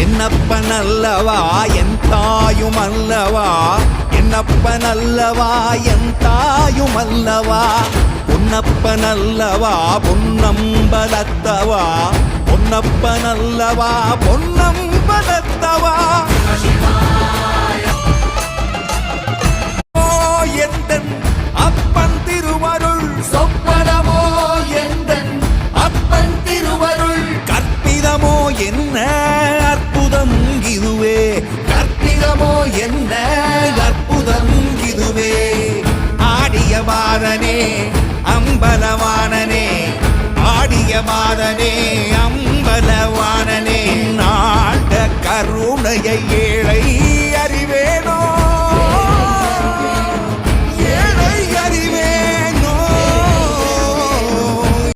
என்னப்பனல்லவா என் தாயும் அல்லவா, என்னப்பனல்லவா என் தாயும் அல்லவா, பொன்னப்பனல்லவா பொன்னம்பலத்தவா, பொன்னப்பனல்லவா பொன்னம்பலத்தவா. எந்தன் அப்பன் திருவருள் சொப்பனமோ, எந்தன் அப்பன் திருவருள் கற்பிதமோ, என்ன அற்புதம் இதுவே, கற்பிதமோ என்ன அற்புதம் இதுவே. ஆடிய மாதனே அம்பலவானனே, ஆடிய மாதனே அம்பலவானனே, நாட கருணையை